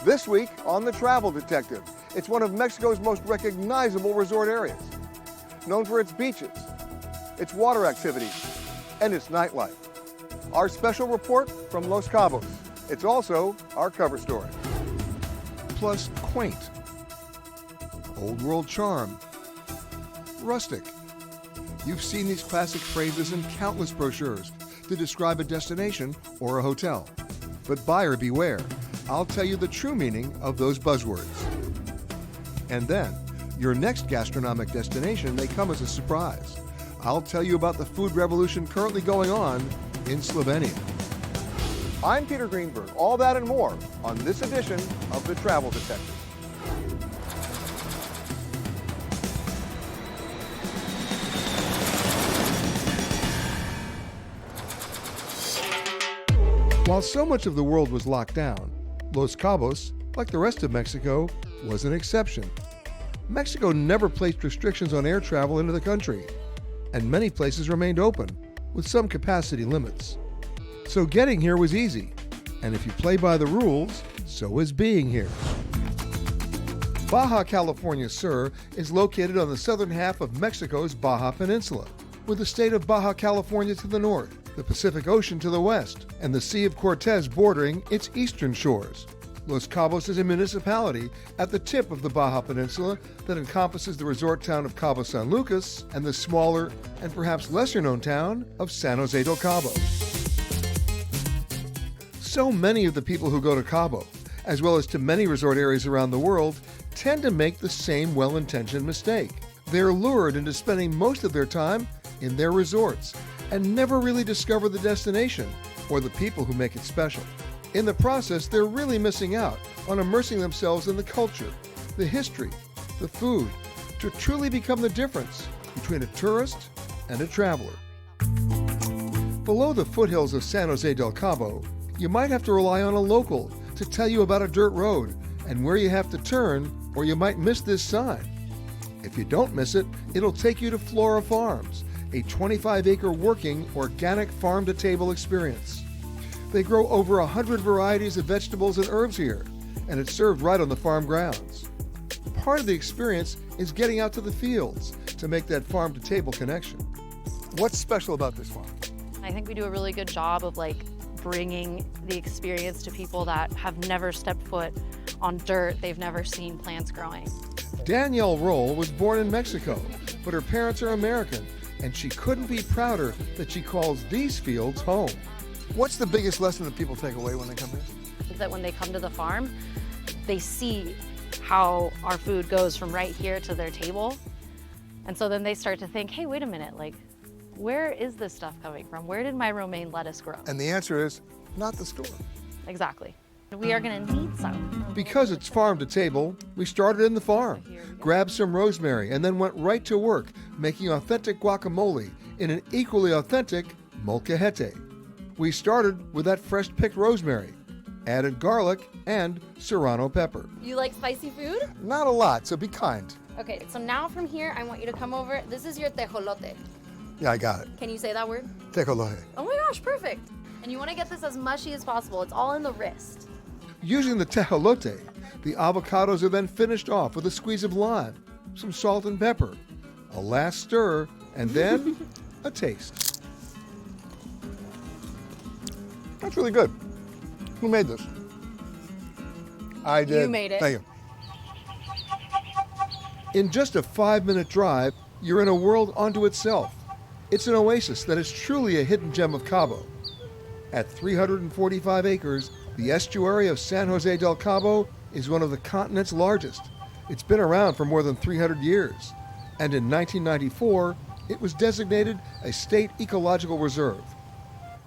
This week on The Travel Detective, it's one of Mexico's most recognizable resort areas, known for its beaches, its water activities, and its nightlife. Our special report from Los Cabos. It's also our cover story. Plus quaint, old world charm, rustic. You've seen these classic phrases in countless brochures to describe a destination or a hotel. But buyer beware, I'll tell you the true meaning of those buzzwords. And then, your next gastronomic destination may come as a surprise. I'll tell you about the food revolution currently going on in Slovenia. I'm Peter Greenberg. All that and more on this edition of The Travel Detective. While so much of the world was locked down, Los Cabos, like the rest of Mexico, was an exception. Mexico never placed restrictions on air travel into the country, and many places remained open, with some capacity limits. So getting here was easy, and if you play by the rules, so is being here. Baja California Sur is located on the southern half of Mexico's Baja Peninsula, with the state of Baja California to the north, the Pacific Ocean to the west, and the Sea of Cortez bordering its eastern shores. Los Cabos is a municipality at the tip of the Baja Peninsula that encompasses the resort town of Cabo San Lucas and the smaller and perhaps lesser-known town of San Jose del Cabo. So many of the people who go to Cabo, as well as to many resort areas around the world, tend to make the same well-intentioned mistake. They're lured into spending most of their time in their resorts and never really discover the destination or the people who make it special. In the process, they're really missing out on immersing themselves in the culture, the history, the food, to truly become the difference between a tourist and a traveler. Below the foothills of San Jose del Cabo, you might have to rely on a local to tell you about a dirt road and where you have to turn, or you might miss this sign. If you don't miss it, it'll take you to Flora Farms, a 25-acre working organic farm-to-table experience. They grow over 100 varieties of vegetables and herbs here, and it's served right on the farm grounds. Part of the experience is getting out to the fields to make that farm-to-table connection. What's special about this farm? I think we do a really good job of bringing the experience to people that have never stepped foot on dirt. They've never seen plants growing. Danielle Roll was born in Mexico, but her parents are American, and she couldn't be prouder that she calls these fields home. What's the biggest lesson that people take away when they come here? That when they come to the farm, they see how our food goes from right here to their table. And so then they start to think, hey, wait a minute, where is this stuff coming from? Where did my romaine lettuce grow? And the answer is, not the store. Exactly. We are gonna need some. Because it's farm to table, we started in the farm, grabbed some rosemary, and then went right to work making authentic guacamole in an equally authentic molcajete. We started with that fresh picked rosemary, added garlic and serrano pepper. You like spicy food? Not a lot, so be kind. Okay, so now from here, I want you to come over. This is your tejolote. Yeah, I got it. Can you say that word? Tejolote. Oh my gosh, perfect. And you want to get this as mushy as possible. It's all in the wrist. Using the tejolote, the avocados are then finished off with a squeeze of lime, some salt and pepper, a last stir, and then a taste. That's really good. Who made this? I did. You made it. Thank you. In just a 5-minute drive, you're in a world unto itself. It's an oasis that is truly a hidden gem of Cabo. At 345 acres, the estuary of San Jose del Cabo is one of the continent's largest. It's been around for more than 300 years, and in 1994, it was designated a state ecological reserve.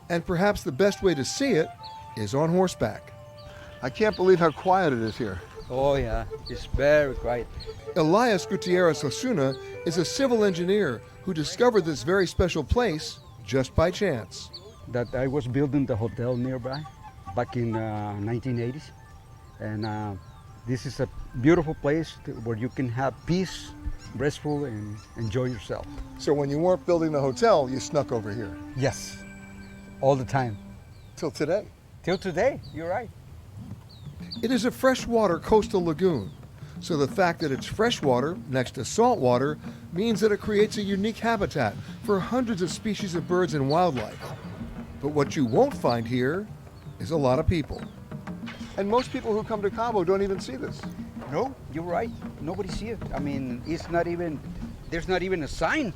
And perhaps the best way to see it is on horseback. I can't believe how quiet it is here. Oh yeah, it's very quiet. Elias Gutierrez Osuna is a civil engineer who discovered this very special place just by chance. That I was building the hotel nearby back in 1980s, and this is a beautiful place where you can have peace, restful, and enjoy yourself. So when you weren't building the hotel, you snuck over here. Yes, all the time. Till today. Till today, you're right. It is a freshwater coastal lagoon, so the fact that it's freshwater next to saltwater means that it creates a unique habitat for hundreds of species of birds and wildlife. But what you won't find here is a lot of people. And most people who come to Cabo don't even see this. No, you're right. Nobody see it. I mean, there's not even a sign.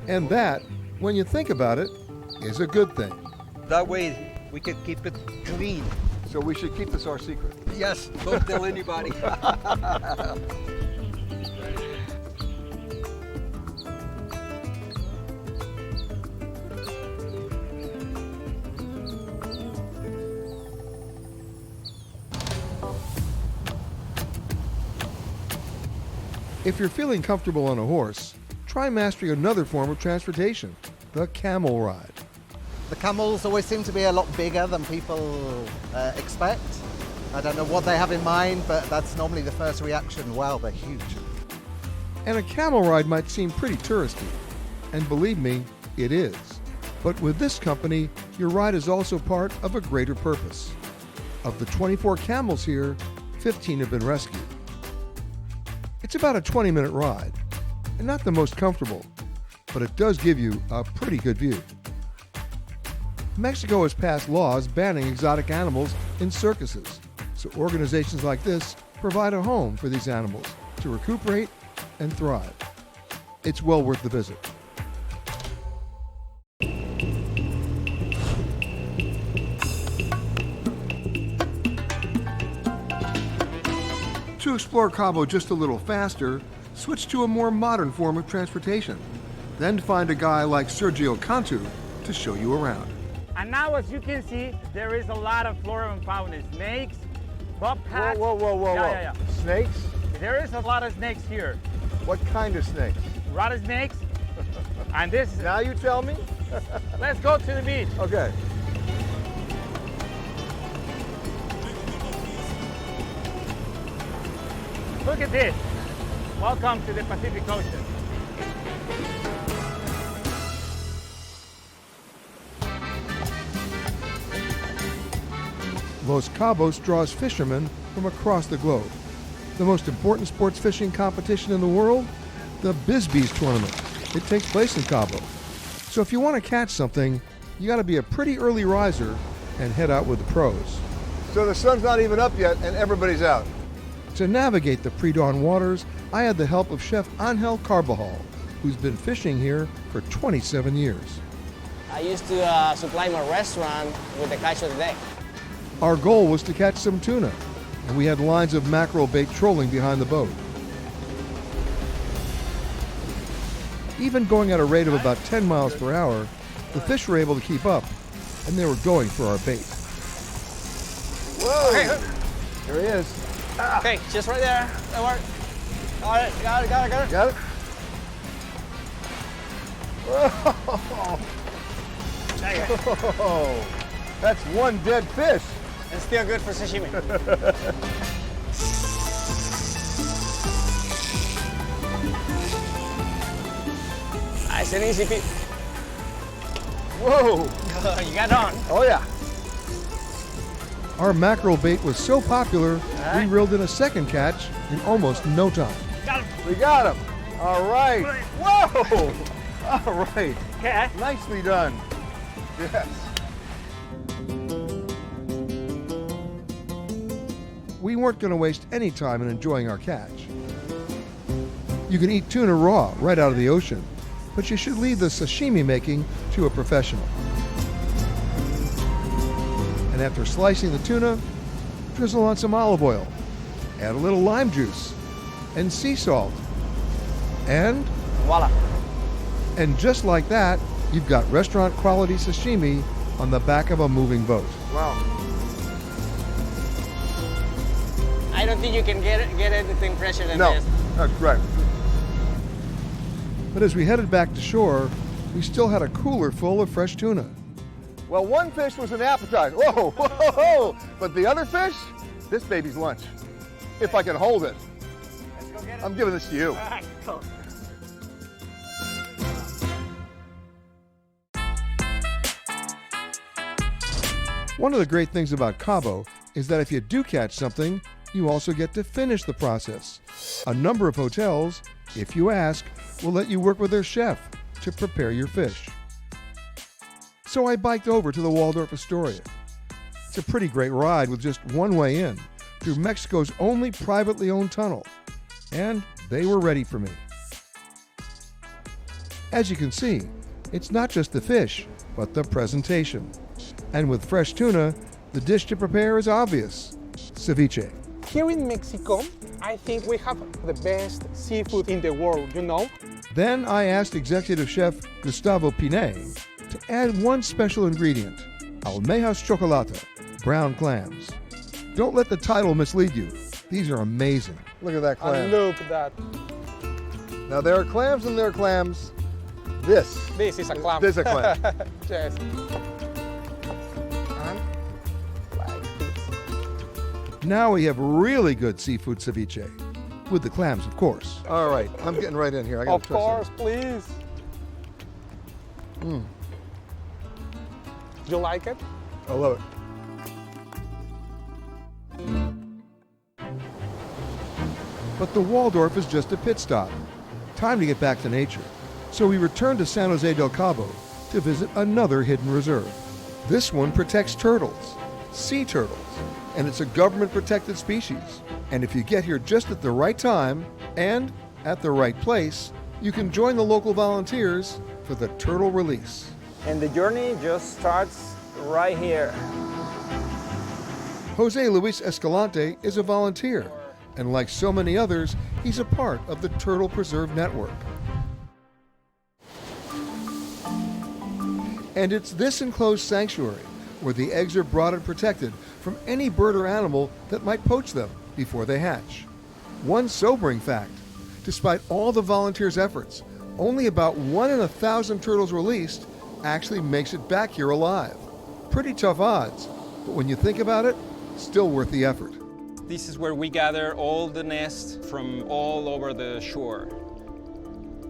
And that, when you think about it, is a good thing. That way we can keep it clean. So we should keep this our secret. Yes, don't tell anybody. If you're feeling comfortable on a horse, try mastering another form of transportation, the camel ride. The camels always seem to be a lot bigger than people expect. I don't know what they have in mind, but that's normally the first reaction. Wow, they're huge. And a camel ride might seem pretty touristy, and believe me, it is. But with this company, your ride is also part of a greater purpose. Of the 24 camels here, 15 have been rescued. It's about a 20-minute ride, and not the most comfortable, but it does give you a pretty good view. Mexico has passed laws banning exotic animals in circuses, so organizations like this provide a home for these animals to recuperate and thrive. It's well worth the visit. To explore Cabo just a little faster, switch to a more modern form of transportation. Then find a guy like Sergio Cantu to show you around. And now, as you can see, there is a lot of flora and fauna. Snakes, bobcats. Whoa. Yeah. Snakes? There is a lot of snakes here. What kind of snakes? Rattlesnakes. And this, Now you tell me? let's go to the beach. Okay. Look at this. Welcome to the Pacific Ocean. Los Cabos draws fishermen from across the globe. The most important sports fishing competition in the world? The Bisbees Tournament. It takes place in Cabo. So if you want to catch something, you got to be a pretty early riser and head out with the pros. So the sun's not even up yet and everybody's out. To navigate the pre-dawn waters, I had the help of Chef Angel Carbajal, who's been fishing here for 27 years. I used to supply my restaurant with the catch of the day. Our goal was to catch some tuna, and we had lines of mackerel bait trolling behind the boat. Even going at a rate of about 10 miles per hour, the fish were able to keep up, and they were going for our bait. Whoa! Okay. There he is. Okay, just right there. That work. Got it. Got it? Whoa! Whoa! That's one dead fish. It's still good for sashimi. It's an easy piece. Whoa! You got on. Oh yeah. Our mackerel bait was so popular, we reeled in a second catch in almost no time. Got him. We got him. All right. Whoa! All right. Okay. Nicely done. Yes. We weren't going to waste any time in enjoying our catch. You can eat tuna raw right out of the ocean, but you should leave the sashimi making to a professional. And after slicing the tuna, drizzle on some olive oil, add a little lime juice, and sea salt. And Voila. And just like that, you've got restaurant quality sashimi on the back of a moving boat. Wow. I don't think you can get anything fresher than No, this. that's right. But as we headed back to shore, we still had a cooler full of fresh tuna. Well, one fish was an appetizer. Whoa, whoa, whoa. But the other fish, this baby's lunch. If I can hold it. Let's go get it. I'm giving this to you. All right, go. One of the great things about Cabo is that if you do catch something, you also get to finish the process. A number of hotels, if you ask, will let you work with their chef to prepare your fish. So I biked over to the Waldorf Astoria. It's a pretty great ride with just one way in, through Mexico's only privately owned tunnel. And they were ready for me. As you can see, it's not just the fish, but the presentation. And with fresh tuna, the dish to prepare is obvious: ceviche. Here in Mexico, I think we have the best seafood in the world, you know? Then I asked executive chef Gustavo Pinet to add one special ingredient: almejas chocolate, brown clams. Don't let the title mislead you. These are amazing. Look at that And look at that. Now there are clams and there are clams. This This is a clam. is a clam. Yes. And like this. Now we have really good seafood ceviche. With the clams, of course. All right, I'm getting right in here. I Of course, please. You like it? I love it. But the Waldorf is just a pit stop. Time to get back to nature. So we return to San Jose del Cabo to visit another hidden reserve. This one protects turtles, sea turtles, and it's a government-protected species. And if you get here just at the right time and at the right place, you can join the local volunteers for the turtle release. And the journey just starts right here. Jose Luis Escalante is a volunteer, and like so many others, he's a part of the Turtle Preserve Network. And it's this enclosed sanctuary where the eggs are brought and protected from any bird or animal that might poach them before they hatch. One sobering fact: despite all the volunteers' efforts, only about 1 in 1,000 turtles released actually makes it back here alive. Pretty tough odds, but when you think about it, still worth the effort. This is where we gather all the nests from all over the shore.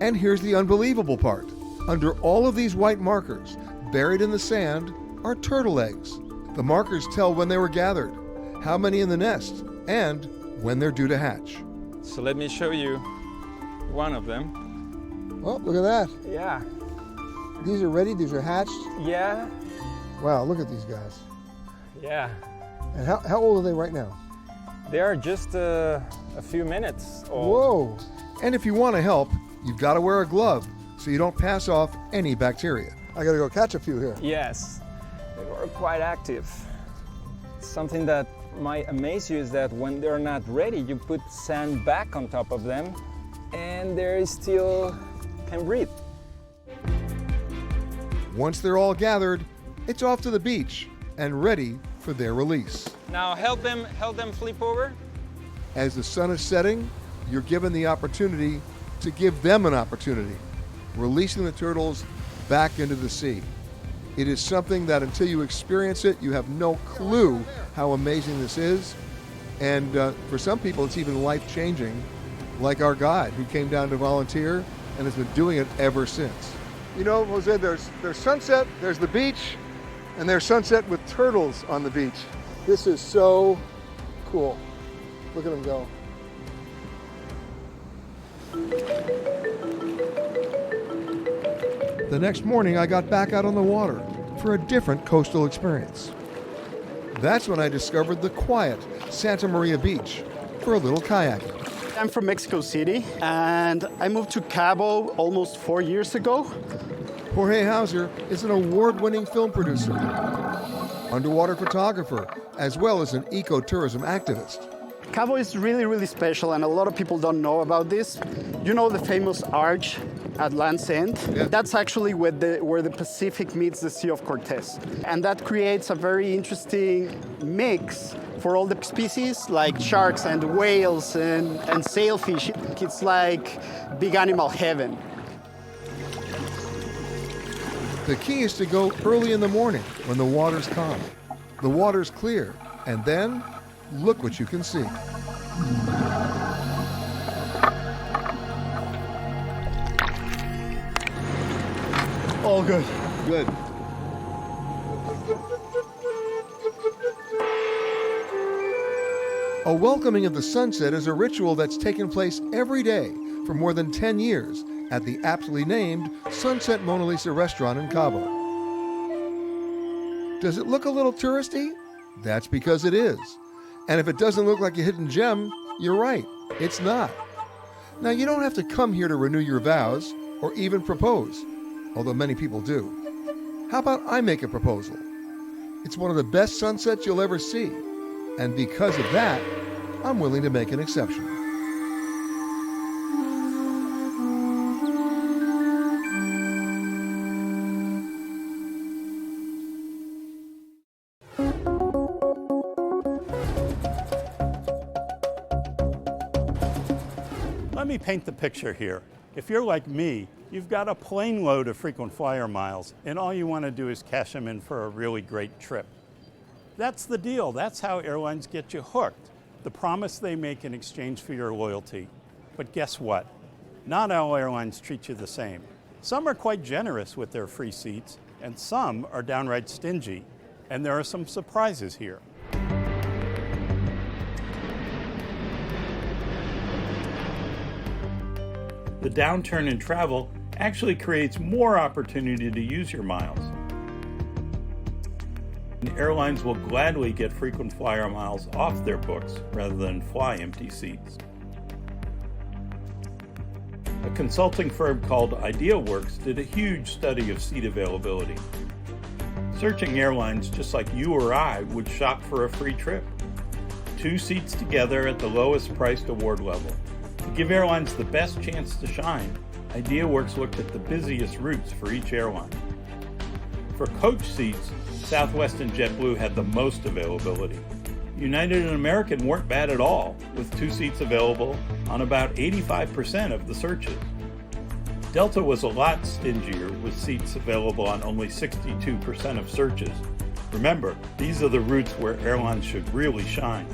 And here's the unbelievable part. Under all of these white markers, buried in the sand, are turtle eggs. The markers tell when they were gathered, how many in the nest, and when they're due to hatch. So let me show you one of them. Oh, look at that. Yeah. These are ready, these are hatched. Yeah. Wow, look at these guys. Yeah. And how old are they right now? They are just a few minutes old. Whoa. And if you want to help, you've got to wear a glove so you don't pass off any bacteria. I got to go catch a few here. Yes. They were quite active. Something that might amaze you is that when they're not ready, you put sand back on top of them and they still can breathe. Once they're all gathered, it's off to the beach and ready for their release. Now help them flip over. As the sun is setting, you're given the opportunity to give them an opportunity, releasing the turtles back into the sea. It is something that until you experience it, you have no clue how amazing this is. And for some people, it's even life-changing, like our guide who came down to volunteer and has been doing it ever since. You know, Jose, there's sunset, there's the beach, and there's sunset with turtles on the beach. This is so cool. Look at them go. The next morning, I got back out on the water for a different coastal experience. That's when I discovered the quiet Santa Maria Beach for a little kayaking. I'm from Mexico City, and I moved to Cabo almost 4 years ago. Jorge Hauser is an award-winning film producer, underwater photographer, as well as an ecotourism activist. Cabo is really, really special, and a lot of people don't know about this. You know the famous arch at Land's End? Yeah. That's actually where the Pacific meets the Sea of Cortez. And that creates a very interesting mix for all the species, like sharks and whales and sailfish. It's like big animal heaven. The key is to go early in the morning when the water's calm. The water's clear, and then look what you can see. All good. Good. A welcoming of the sunset is a ritual that's taken place every day for more than 10 years at the aptly named Sunset Mona Lisa restaurant in Cabo. Does it look a little touristy? That's because it is. And if it doesn't look like a hidden gem, you're right, it's not. Now, you don't have to come here to renew your vows or even propose, although many people do. How about I make a proposal? It's one of the best sunsets you'll ever see, and because of that, I'm willing to make an exception. Let me paint the picture here. If you're like me, you've got a plane load of frequent flyer miles, and all you want to do is cash them in for a really great trip. That's the deal. That's how airlines get you hooked. The promise they make in exchange for your loyalty. But guess what? Not all airlines treat you the same. Some are quite generous with their free seats, and some are downright stingy. And there are some surprises here. The downturn in travel actually creates more opportunity to use your miles. And airlines will gladly get frequent flyer miles off their books rather than fly empty seats. A consulting firm called IdeaWorks did a huge study of seat availability. Searching airlines just like you or I would shop for a free trip. 2 seats together at the lowest priced award level. To give airlines the best chance to shine, IdeaWorks looked at the busiest routes for each airline. For coach seats, Southwest and JetBlue had the most availability. United and American weren't bad at all, with 2 seats available on about 85% of the searches. Delta was a lot stingier, with seats available on only 62% of searches. Remember, these are the routes where airlines should really shine.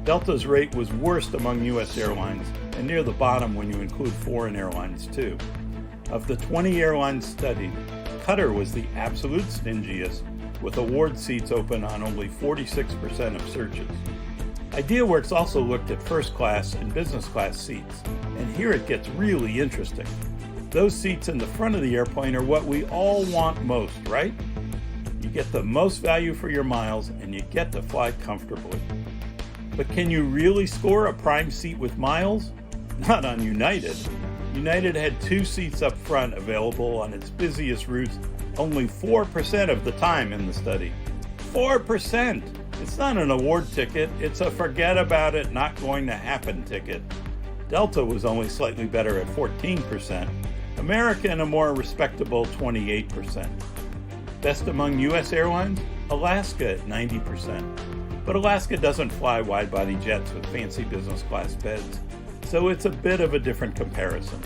Delta's rate was worst among U.S. airlines and near the bottom when you include foreign airlines too. Of the 20 airlines studied, Qatar was the absolute stingiest, with award seats open on only 46% of searches. IdeaWorks also looked at first class and business class seats, and here it gets really interesting. Those seats in the front of the airplane are what we all want most, right? You get the most value for your miles and you get to fly comfortably. But can you really score a prime seat with miles? Not on United. United had 2 seats up front available on its busiest routes only 4% of the time in the study. 4%! It's not an award ticket, it's a forget about it, not going to happen ticket. Delta was only slightly better at 14%, American a more respectable 28%. Best among US airlines? Alaska at 90%. But Alaska doesn't fly wide-body jets with fancy business class beds, so it's a bit of a different comparison.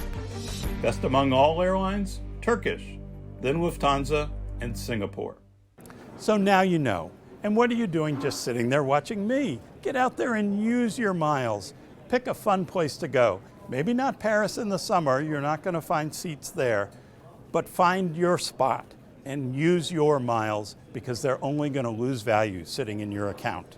Best among all airlines? Turkish, then Lufthansa, and Singapore. So now you know. And what are you doing just sitting there watching me? Get out there and use your miles. Pick a fun place to go. Maybe not Paris in the summer, you're not going to find seats there, but find your spot and use your miles because they're only going to lose value sitting in your account.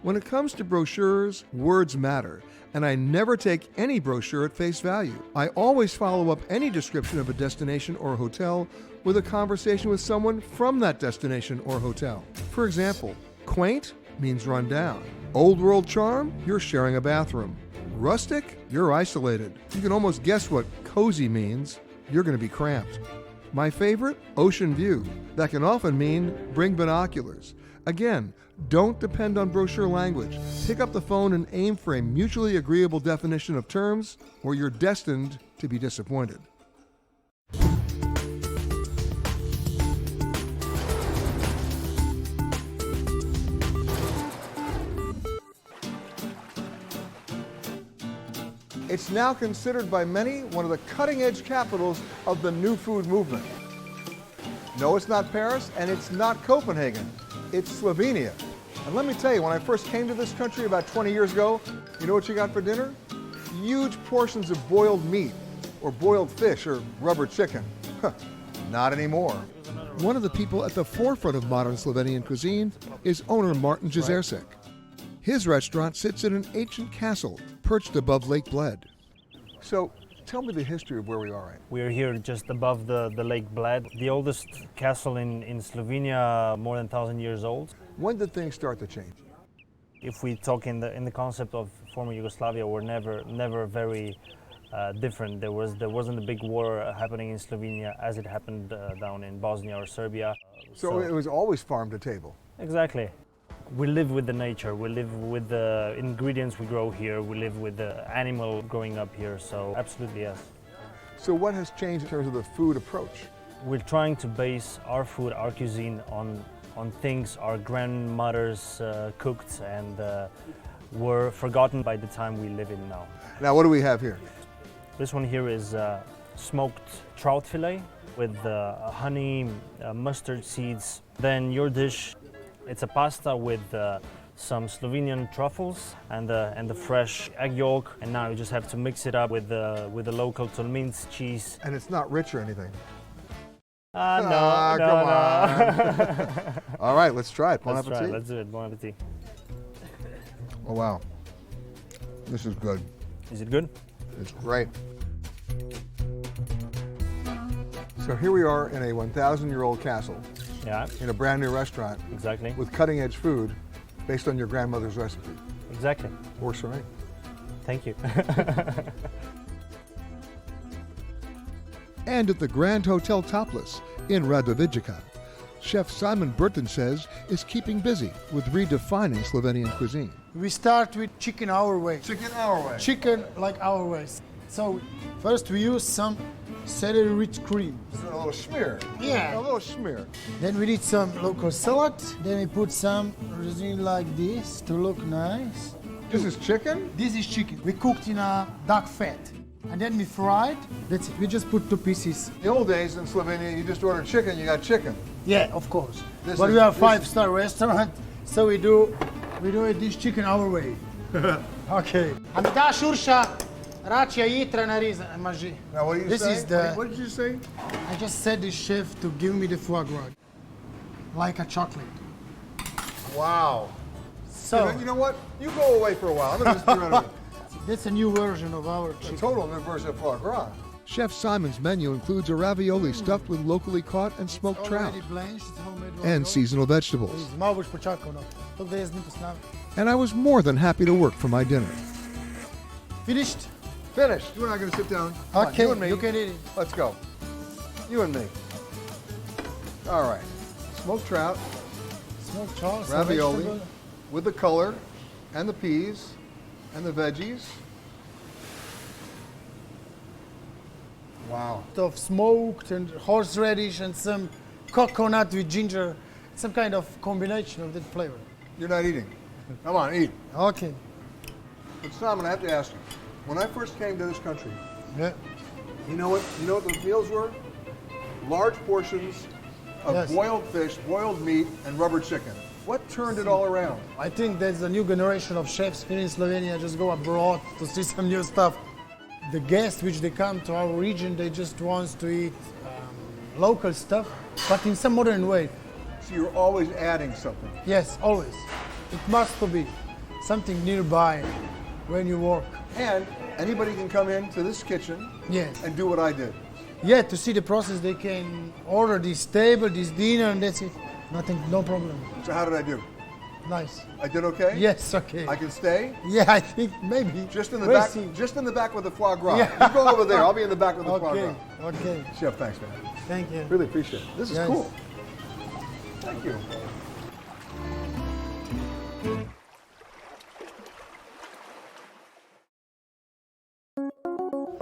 When it comes to brochures, words matter, and I never take any brochure at face value. I always follow up any description of a destination or hotel with a conversation with someone from that destination or hotel. For example, quaint means run down. Old world charm, you're sharing a bathroom. Rustic, you're isolated. You can almost guess what cozy means. You're going to be cramped. My favorite, ocean view. That can often mean bring binoculars. Again, don't depend on brochure language. Pick up the phone and aim for a mutually agreeable definition of terms, or you're destined to be disappointed. It's now considered by many one of the cutting-edge capitals of the new food movement. No, it's not Paris, and it's not Copenhagen. It's Slovenia. And let me tell you, when I first came to this country about 20 years ago, you know what you got for dinner? Huge portions of boiled meat, or boiled fish, or rubber chicken. Not anymore. One of the people at the forefront of modern Slovenian cuisine is owner Martin Jezercik. His restaurant sits in an ancient castle perched above Lake Bled. So, tell me the history of where we are at. We're here just above the Lake Bled, the oldest castle in Slovenia, more than 1,000 years old. When did things start to change? If we talk in the concept of former Yugoslavia, we're never very different. There wasn't a big war happening in Slovenia as it happened down in Bosnia or Serbia. So it was always farm to table. Exactly. We live with the nature, we live with the ingredients we grow here, we live with the animal growing up here, so absolutely yes. So what has changed in terms of the food approach? We're trying to base our food, our cuisine on things our grandmothers cooked and were forgotten by the time we live in now. Now what do we have here? This one here is smoked trout fillet with honey, mustard seeds. Then your dish, it's a pasta with some Slovenian truffles and the fresh egg yolk. And now you just have to mix it up with the local Tolmin's cheese. And it's not rich or anything. No. Come on. All right, let's try it. Bon Let's appetit. try it. Let's do it. Bon appetit. Oh wow, this is good. Is it good? It's great. So here we are in a 1,000-year-old castle. Yeah. In a brand new restaurant. Exactly. With cutting-edge food based on your grandmother's recipe. Exactly. Works for me. Thank you. And at the Grand Hotel Topless in Radovidjica, Chef Simon Burton says is keeping busy with redefining Slovenian cuisine. We start with chicken our way. Chicken our way. Chicken like our way. So first we use some celery rich cream. So a little smear. Yeah. A little smear. Then we need some local salad. Then we put some resin like this to look nice. This is chicken? This is chicken. We cooked in a duck fat. And then we fried. That's it. We just put 2 pieces. In the old days in Slovenia, you just ordered chicken, you got chicken. Yeah, of course. But we are a 5-star restaurant, so we do it this chicken our way. Okay. A mi daš Urša račja jitra narezana, maži. Now what do you This say? is the. What did you say? I just said the chef to give me the foie gras, like a chocolate. Wow. So you know what? You go away for a while. I'm gonna just be right away. That's a new version of our chicken. A total new version of foie gras. Chef Simon's menu includes a ravioli stuffed with locally caught and smoked trout Already blanched, it's homemade and ravioli. seasonal vegetables. Malo boš počakal, no. Tako da jaz ne posnam. And I was more than happy to work for my dinner. Finished? Finished. You and I are going to sit down. Come on, Okay, you and me. you can eat it. Let's go. You and me. All right. Smoked trout, Smoked trout, some ravioli, vegetable. with the color, and the peas, and the veggies. Wow. Of smoked and horseradish and some coconut with ginger. Some kind of combination of that flavor. You're not eating. Come on, eat. Okay. But Simon, I have to ask you, when I first came to this country, Yeah. you know what those meals were? Large portions of Yes. boiled fish, boiled meat, and rubber chicken. What turned it all around? I think there's a new generation of chefs here in Slovenia just go abroad to see some new stuff. The guests which they come to our region, they just want to eat local stuff, but in some modern way. So you're always adding something. Yes, always. It must be something nearby when you work. And anybody can come into this kitchen Yes. and do what I did. Yeah, to see the process, they can order this table, this dinner, and that's it. Nothing, no problem. So how did I do? Nice. I did okay? Yes, okay. I can stay? Yeah, I think maybe. Just in the We'll back. see. Just in the back with the foie gras. Yeah. You go over there. I'll be in the back with the foie Okay, gras. okay. Chef, thanks, man. Thank you. Really appreciate it. This is Yes. cool. Thank you.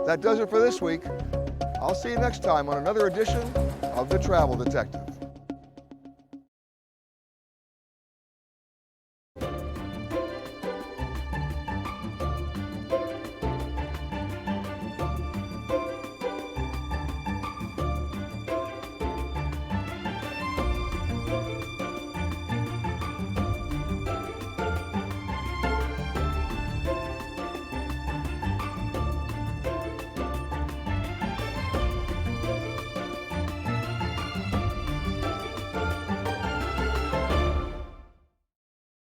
That does it for this week. I'll see you next time on another edition of The Travel Detective.